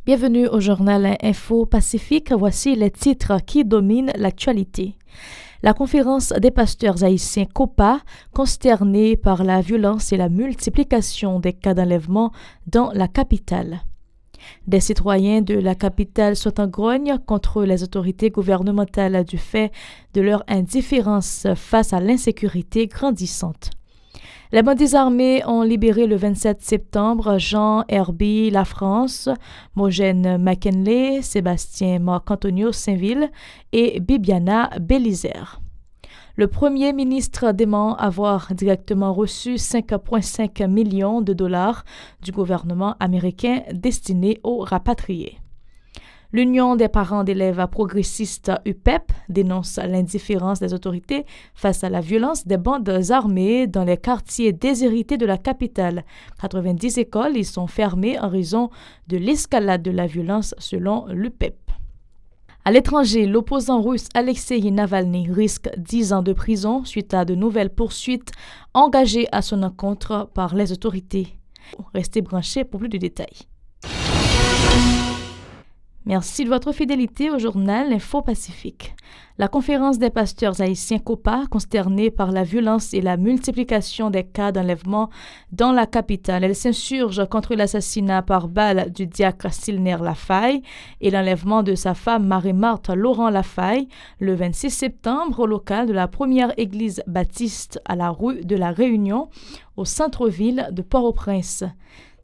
Bienvenue au journal Info Pacifique. Voici les titres qui dominent l'actualité. La conférence des pasteurs haïtiens COPA, consternée par la violence et la multiplication des cas d'enlèvement dans la capitale. Des citoyens de la capitale sont en grogne contre les autorités gouvernementales du fait de leur indifférence face à l'insécurité grandissante. Les bandits armés ont libéré le 27 septembre Jean Herbie Lafrance, Mogène McKinley, Sébastien Marc-Antonio Saint-Ville et Bibiana Bélisaire. Le premier ministre dément avoir directement reçu 5,5 millions de dollars du gouvernement américain destinés aux rapatriés. L'Union des parents d'élèves progressistes UPEP dénonce l'indifférence des autorités face à la violence des bandes armées dans les quartiers déshérités de la capitale. 90 écoles y sont fermées en raison de l'escalade de la violence selon l'UPEP. À l'étranger, l'opposant russe Alexei Navalny risque 10 ans de prison suite à de nouvelles poursuites engagées à son encontre par les autorités. Restez branchés pour plus de détails. Merci de votre fidélité au journal Info Pacifique. La conférence des pasteurs haïtiens COPA, consternée par la violence et la multiplication des cas d'enlèvement dans la capitale, elle s'insurge contre l'assassinat par balle du diacre Silner Lafaille et l'enlèvement de sa femme Marie-Marthe Laurent Lafaille le 26 septembre au local de la première église baptiste à la rue de la Réunion, au centre-ville de Port-au-Prince.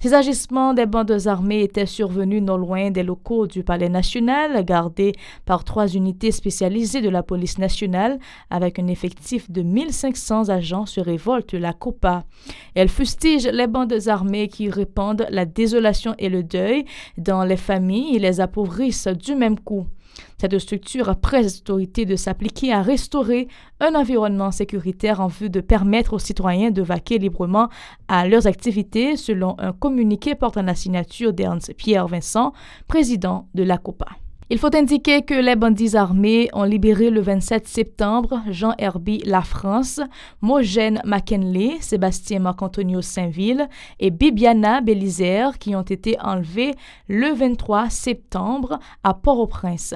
Ces agissements des bandes armées étaient survenus non loin des locaux du Palais national, gardés par 3 unités spécialisées de la police nationale, avec un effectif de 1500 agents se révolte la COPA. Elle fustige les bandes armées qui répandent la désolation et le deuil dans les familles et les appauvrissent du même coup. Cette structure presse les autorités de s'appliquer à restaurer un environnement sécuritaire en vue de permettre aux citoyens de vaquer librement à leurs activités, selon un communiqué portant la signature d'Ernst Pierre Vincent, président de la COPA. Il faut indiquer que les bandits armés ont libéré le 27 septembre Jean Herbie Lafrance, Mogène McKinley, Sébastien Marc-Antonio Saint-Ville et Bibiana Bélisaire qui ont été enlevés le 23 septembre à Port-au-Prince.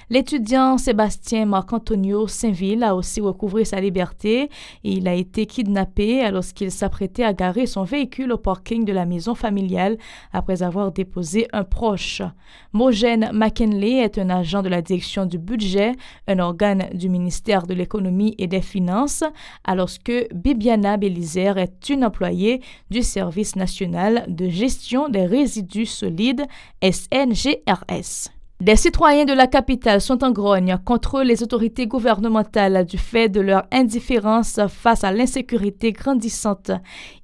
L'étudiant Sébastien Marc-Antonio Saint-Ville a aussi recouvré sa liberté et il a été kidnappé alors qu'il s'apprêtait à garer son véhicule au parking de la maison familiale après avoir déposé un proche. Mogène McKinley est un agent de la direction du budget, un organe du ministère de l'économie et des finances, alors que Bibiana Bélisaire est une employée du Service national de gestion des résidus solides, SNGRS. Des citoyens de la capitale sont en grogne contre les autorités gouvernementales du fait de leur indifférence face à l'insécurité grandissante.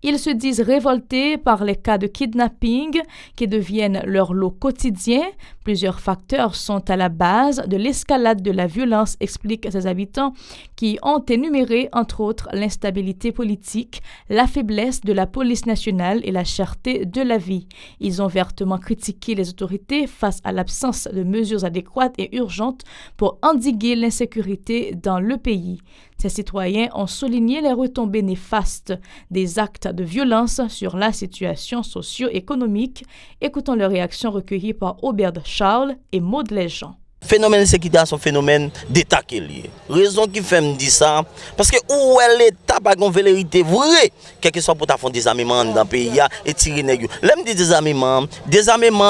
Ils se disent révoltés par les cas de kidnapping qui deviennent leur lot quotidien. Plusieurs facteurs sont à la base de l'escalade de la violence, expliquent ces habitants, qui ont énuméré entre autres l'instabilité politique, la faiblesse de la police nationale et la cherté de la vie. Ils ont vertement critiqué les autorités face à l'absence de mesures adéquates et urgentes pour endiguer l'insécurité dans le pays. Ces citoyens ont souligné les retombées néfastes des actes de violence sur la situation socio-économique. Écoutons leurs réactions recueillies par Aubert Charles et Maud Léjean. Phénomène de sécurité, c'est un phénomène d'État qui est lié. Raison qui fait me dire ça, parce que où est l'État pas une vérité vraie, quel que soit pour ta fond des armements dans le pays et tirer nèg. L'aime dit des armements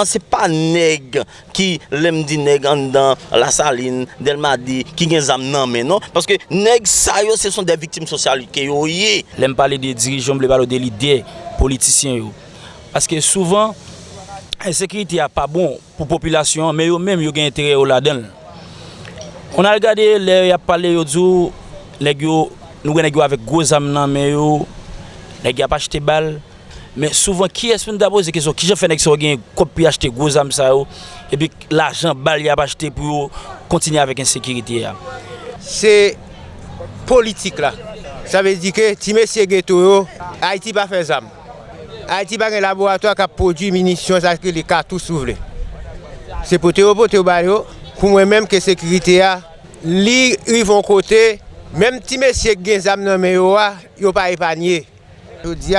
c'est pas nèg qui l'aime dit nèg dans la saline d'Elmadi qui gen zam nan mais non, parce que nèg ça yo ce sont des victimes sociales qui yo yé. L'aime parler des dirigeants, l'aime parler des leaders politiciens yo. Parce que souvent l'insécurité n'est pas bon pour la population, mais eux-mêmes ils ont intérêt là-dedans. On a regardé, il a parlé nous avons avec gros âmes, mais nous n'avons pas acheté balles. Mais souvent, qui est-ce d'abord c'est question qui j'ai fait avec ça, pour acheter gros âmes et puis l'argent balle il a acheté pour continuer avec l'insécurité. C'est politique là. Ça veut dire que si monsieur ghetto, Haïti pas faire ça. Haïti a un laboratoire qui produit munitions, les cartouches ouvrées. C'est pour pour moi-même que la sécurité a, ils vont côté, même si monsieur gen zam nan men yo a, yo pas épargné. Je dis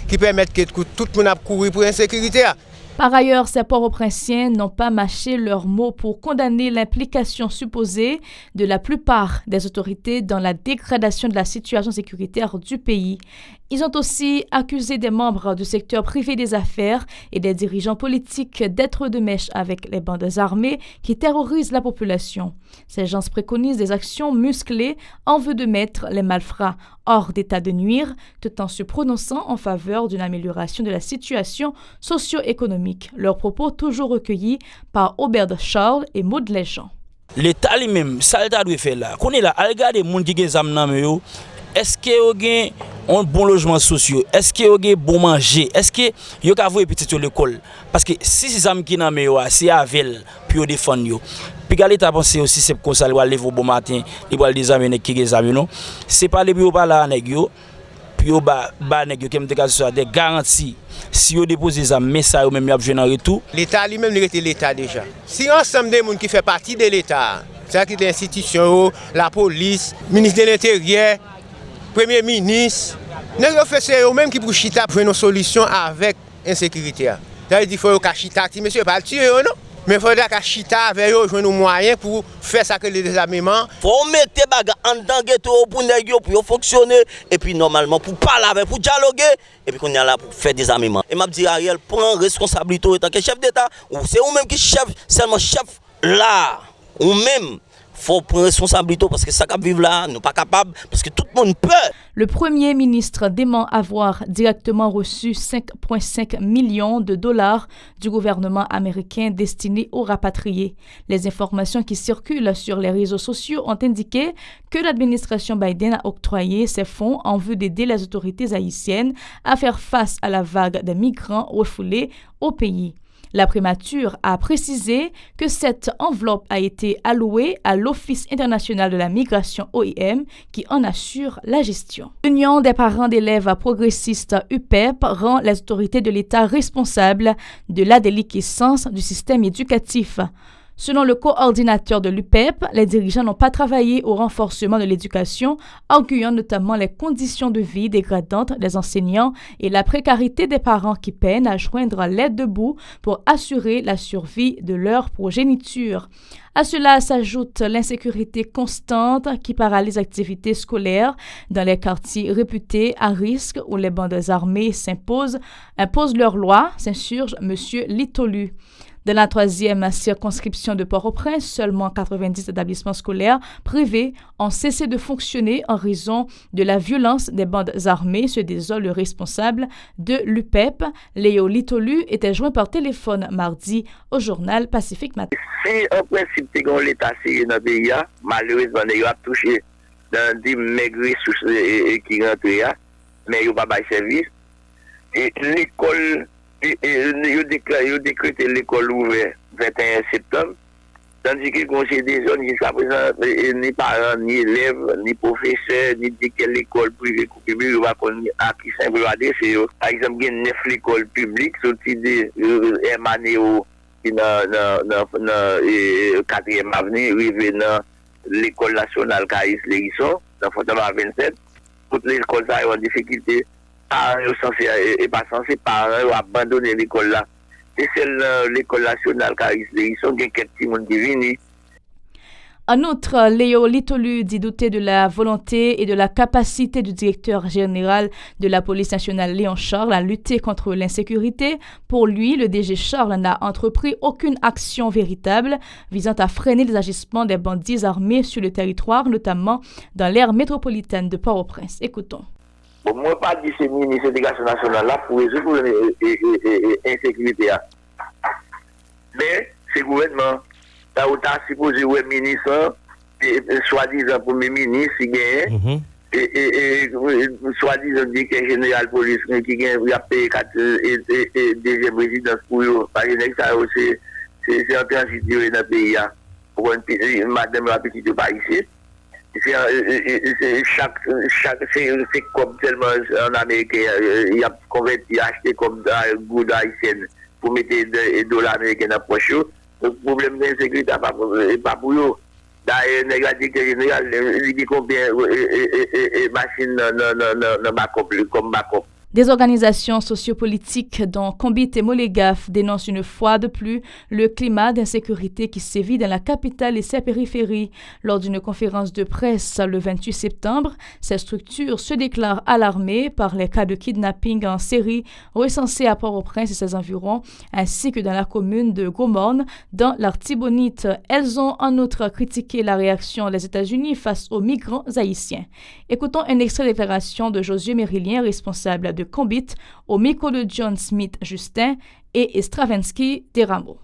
qui permettent que tout le monde a couru pour l'insécurité. Par ailleurs, ces Port-au-Prinциens n'ont pas mâché leurs mots pour condamner l'implication supposée de la plupart des autorités dans la dégradation de la situation sécuritaire du pays. Ils ont aussi accusé des membres du secteur privé des affaires et des dirigeants politiques d'être de mèche avec les bandes armées qui terrorisent la population. Ces gens préconisent des actions musclées en vue de mettre les malfrats hors d'état de nuire, tout en se prononçant en faveur d'une amélioration de la situation socio-économique. Leurs propos toujours recueillis par Aubert Charles et Maud Léjean. L'État lui-même, ça l'État doit faire là. Qu'on est là, regarde les gens qui ont des âmes. Est-ce que vous avez un bon logement social? Est-ce que vous avez bon manger? Est-ce que vous avez petit à l'école? Parce que si ces âmes qui n'ont pas, c'est à ville pour défendre. Puis l'État pense aussi c'est comme ça il va lever au bon matin, il va des amis qui des amis non. C'est pas les bureaux pas là nèg yo. Puis au bas nèg yo qui me des garanties. Si vous déposez des amis, mais ça vous même y a besoin en retour. L'État lui-même il était l'État déjà. Si ensemble des gens qui fait partie de l'État, c'est-à-dire les institutions, la police, ministre de l'Intérieur, Premier ministre, nous fait c'est eux-mêmes qui pour chita pour une solution avec l'insécurité. Ça veut dire qu'il faut que chita, monsieur pas le tuer non, mais il faudra que chita avec eux joindre nos moyens pour faire ça que les désarmements. Faut mettre baga en tant ghetto pour nèg yo pour fonctionner et puis normalement pour parler avec pour dialoguer et puis qu'on est là pour faire des armements. Et m'a dit Ariel prend responsabilité en tant que chef d'État ou c'est vous même qui chef seulement chef là ou même faut prendre responsabilité parce que ça qui vivre là, nous pas capable parce que tout le monde peut. Le Premier ministre dément avoir directement reçu 5,5 millions de dollars du gouvernement américain destinés aux rapatriés. Les informations qui circulent sur les réseaux sociaux ont indiqué que l'administration Biden a octroyé ces fonds en vue d'aider les autorités haïtiennes à faire face à la vague de migrants refoulés au pays. La primature a précisé que cette enveloppe a été allouée à l'Office international de la migration OIM qui en assure la gestion. L'Union des parents d'élèves progressistes UPEP rend les autorités de l'État responsables de la déliquescence du système éducatif. Selon le coordinateur de l'UPEP, les dirigeants n'ont pas travaillé au renforcement de l'éducation, arguant notamment les conditions de vie dégradantes des enseignants et la précarité des parents qui peinent à joindre l'aide debout pour assurer la survie de leur progéniture. À cela s'ajoute l'insécurité constante qui paralyse l'activité scolaire dans les quartiers réputés à risque où les bandes armées imposent leurs lois, s'insurge M. Litolu. Dans la 3e circonscription de Port-au-Prince, seulement 90 établissements scolaires privés ont cessé de fonctionner en raison de la violence des bandes armées, se désole le responsable de l'UPEP. Léo Litolu était joint par téléphone mardi au journal Pacifique Matin. Si en principe, l'État sérieux dans le pays, malheureusement, il a touché dans des maigres qui rentrent, mais il n'y a pas de service. Et l'école... Ils ont décrété l'école ouverte le 21 septembre, tandis que le conseil des zones jusqu'à présent, ni parents, ni élèves, ni professeurs, ni de quelle école privée ou publique, on va connaître à qui s'improviser. Par exemple, il y a 9 écoles publiques, sorties de Emmanuel dans la 4e avenue, arrivé dans l'école nationale Caïs Lérisson, dans Fontainebleau 27. Toutes les écoles sont en difficulté. Et pas censé abandonner l'école là. C'est celle l'école nationale Caïs Lérisson qui a quelques petits monde qui viennent. En outre, Léo Litolu dit douter de la volonté et de la capacité du directeur général de la police nationale Léon Charles à lutter contre l'insécurité. Pour lui, le DG Charles n'a entrepris aucune action véritable visant à freiner les agissements des bandits armés sur le territoire, notamment dans l'aire métropolitaine de Port-au-Prince. Écoutons. Bon, moi, pas dit c'est le ministre de l'Éducation nationale là pour résoudre l'insécurité. Mais c'est le gouvernement. Là où tu as supposé le ministre, soi-disant Premier ministre, qui gagne, et soi-disant directeur général de police qui a payé 2e résidence pour eux. Par exemple, ça c'est un transit dans le pays. Pour une madame la petite pas ici. C'est comme tellement en Amérique, il a converti, acheté comme goût haïtienne pour mettre des dollars américains dans la poche. Le problème de l'insécurité n'est pas pour eux. D'ailleurs, il y a combien de machines dans backup, comme backup. Des organisations sociopolitiques dont Combit et Molégaf dénoncent une fois de plus le climat d'insécurité qui sévit dans la capitale et ses périphéries. Lors d'une conférence de presse le 28 septembre, ces structures se déclarent alarmées par les cas de kidnapping en série recensés à Port-au-Prince et ses environs, ainsi que dans la commune de Gomorne, dans l'Artibonite. Elles ont en outre critiqué la réaction des États-Unis face aux migrants haïtiens. Écoutons un extrait de déclaration de Josué Mérilien, responsable de Combit, au micro de John Smith Justin et Stravinsky Deramo.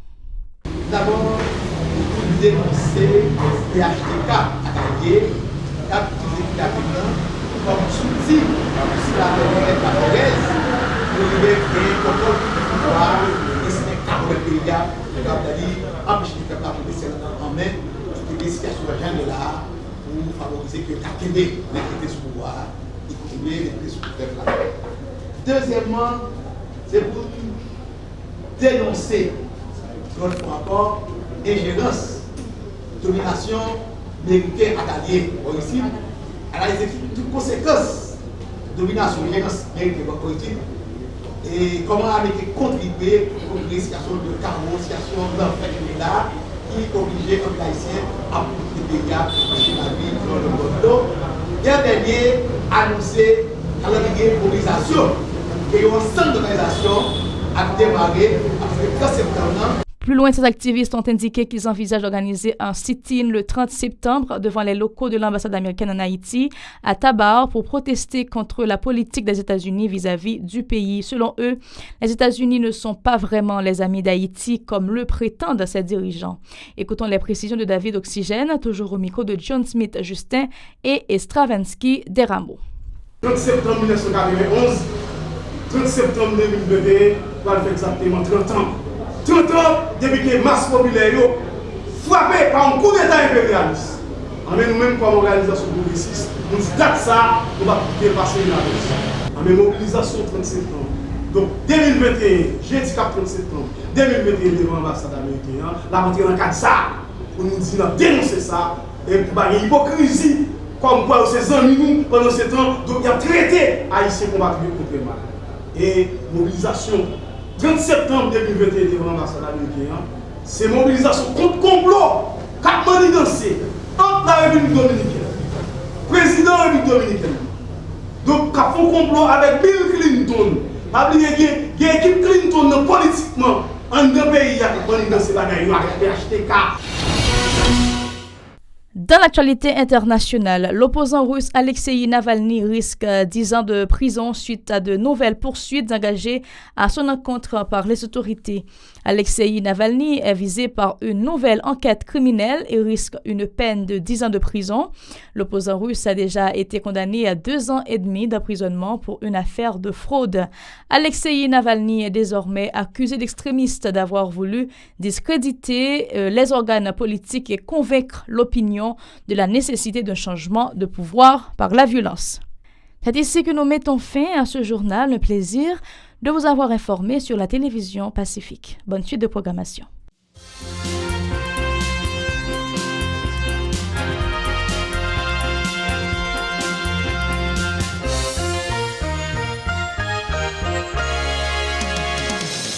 D'abord, pour dénoncer les PHTK à Gaillé, qui a utilisé comme outil sur la Pérez, pour libérer contrôle du pouvoir, respectable le pays, c'est-à-dire empêcher le peuple de laisser en main, pour des situations de là, pour favoriser que Kakébé n'ait sous pouvoir, et continuer d'être sous pouvoir. Deuxièmement, c'est pour dénoncer notre rapport ingérence, domination américaine à Gaillé, ici, à la toutes conséquences, domination, ingérence américaine politique, et comment Amérique contribuer aux situations de chaos, situation d'enfer là, qui obligeait les Haïtiens à des dégâts sur la vie dans le monde. Donc, dernier annoncé à la mobilisation. Et un centre d'organisation a démarré après le 13 septembre. Plus loin, ces activistes ont indiqué qu'ils envisagent d'organiser un sit-in le 30 septembre devant les locaux de l'ambassade américaine en Haïti, à Tabar, pour protester contre la politique des États-Unis vis-à-vis du pays. Selon eux, les États-Unis ne sont pas vraiment les amis d'Haïti comme le prétendent ses dirigeants. Écoutons les précisions de David Oxygène, toujours au micro de John Smith Justin et Stravinsky Deramo. 30 septembre 1991, 30 septembre 2021, on va faire exactement 30 ans. 30 ans depuis que masse populaire frappée par un coup d'État impérialiste. Nous-mêmes, comme organisation progressiste, nous date ça, on va dépasser la raison. En même mobilisation 30 septembre. Donc 2021, jeudi 30 septembre, 2021 devant l'ambassade américaine, la rentrée dans le cadre ça, pour nous dire dénoncer ça, et pour une hypocrisie, comme quoi ces amis pendant ce temps, donc il a traité Haïtiens combattre contre le mal. Et mobilisation 30 septembre 2021 devant l'ambassade américaine, c'est mobilisation contre complot, qu'a manigancé entre la République dominicaine, président de la République dominicaine. Donc, qu'a fait un complot avec Bill Clinton. Pas oublier qu'il y a une équipe Clinton politiquement en deux pays qui a manigancé la guerre avec PHTK. Dans l'actualité internationale, l'opposant russe Alexei Navalny risque 10 ans de prison suite à de nouvelles poursuites engagées à son encontre par les autorités. Alexei Navalny est visé par une nouvelle enquête criminelle et risque une peine de 10 ans de prison. L'opposant russe a déjà été condamné à 2 ans et demi d'emprisonnement pour une affaire de fraude. Alexei Navalny est désormais accusé d'extrémiste d'avoir voulu discréditer les organes politiques et convaincre l'opinion de la nécessité d'un changement de pouvoir par la violence. C'est ici que nous mettons fin à ce journal. Un plaisir de vous avoir informé sur la télévision Pacifique. Bonne suite de programmation.